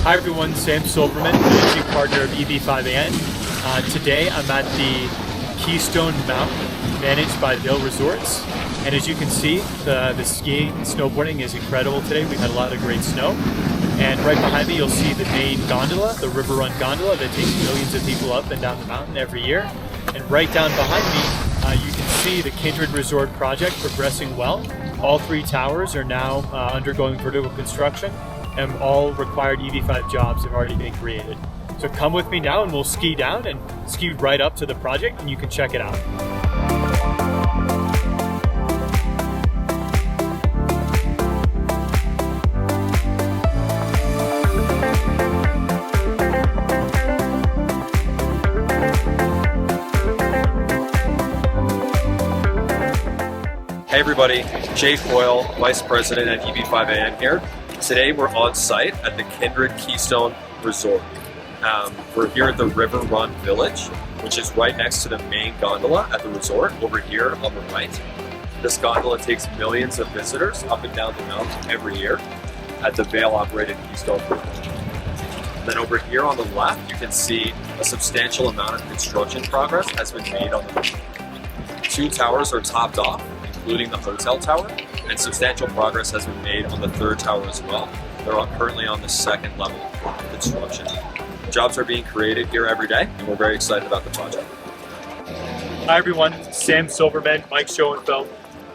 Hi everyone, Sam Silverman, managing partner of EB-5. Today I'm at the Keystone Mountain, managed by Vail Resorts. And as you can see, the skiing and snowboarding is incredible today. We've had a lot of great snow. And right behind me you'll see the main gondola, the River Run gondola that takes millions of people up and down the mountain every year. And right down behind me, you can see the Kindred Resort project progressing well. All three towers are now undergoing vertical construction, and all required EB-5 jobs have already been created. So come with me now and we'll ski down and ski right up to the project and you can check it out. Hey everybody, Jay Foyle, Vice President at EB-5 here. Today we're on site at the Kindred Keystone Resort. We're here at the River Run Village, which is right next to the main gondola at the resort over here on the right. This gondola takes millions of visitors up and down the mountain every year at the Vail-operated Keystone Bridge. Then over here on the left, you can see a substantial amount of construction progress has been made on the roof. 2 towers are topped off, including the hotel tower, and substantial progress has been made on the 3rd tower as well. They're currently on the 2nd level of construction. Jobs are being created here every day, and we're very excited about the project. Hi everyone, Sam Silverman, Mike Schoenfeld.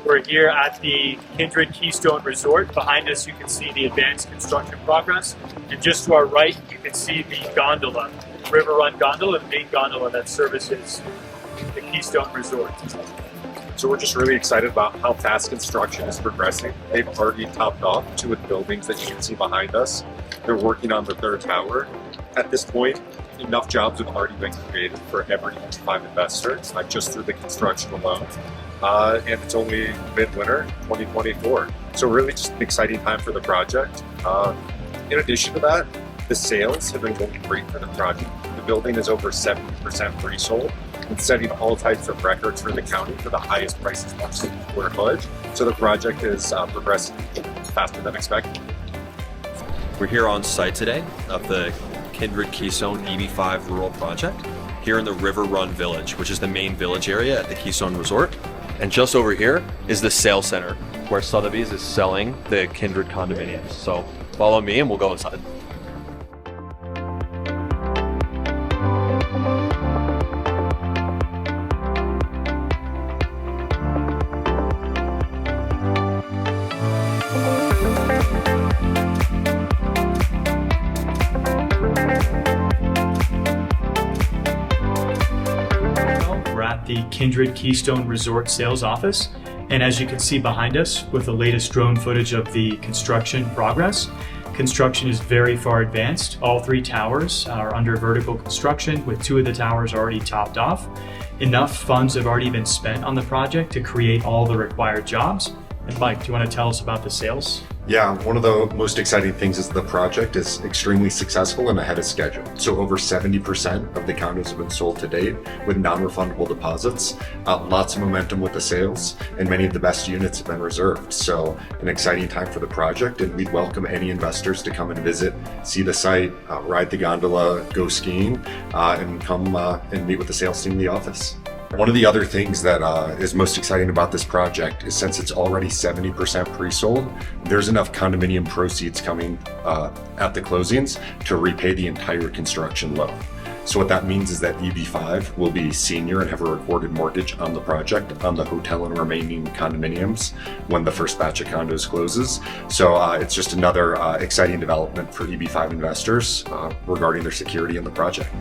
We're here at the Kindred Keystone Resort. Behind us you can see the advanced construction progress, and just to our right you can see the gondola, River Run gondola, the main gondola that services the Keystone Resort. So we're just really excited about how fast construction is progressing. They've already topped off 2 of the buildings that you can see behind us. They're working on the 3rd tower. At this point, enough jobs have already been created for every EB-5 investor. It's not just through the construction alone. And it's only midwinter 2024. So really just an exciting time for the project. In addition to that, the sales have been going great for the project. The building is over 70% pre-sold, and setting all types of records for the county for the highest prices per square foot. So the project is progressing faster than expected. We're here on site today of the Kindred Keystone EB-5 rural project here in the River Run Village, which is the main village area at the Keystone Resort. And just over here is the sales center where Sotheby's is selling the Kindred condominiums. So follow me and we'll go inside. We're at the Kindred Keystone Resort sales office, and as you can see behind us with the latest drone footage of the construction progress, construction is very far advanced. All 3 towers are under vertical construction, with 2 of the towers already topped off. Enough funds have already been spent on the project to create all the required jobs. And Mike, do you want to tell us about the sales? Yeah, one of the most exciting things is the project is extremely successful and ahead of schedule. So over 70% of the condos have been sold to date with non-refundable deposits. Lots of momentum with the sales, and many of the best units have been reserved. So an exciting time for the project, and we'd welcome any investors to come and visit, see the site, ride the gondola, go skiing, and come and meet with the sales team in the office. One of the other things that is most exciting about this project is, since it's already 70% pre-sold, there's enough condominium proceeds coming at the closings to repay the entire construction loan. So what that means is that EB-5 will be senior and have a recorded mortgage on the project, on the hotel and remaining condominiums when the first batch of condos closes. So it's just another exciting development for EB-5 investors regarding their security in the project.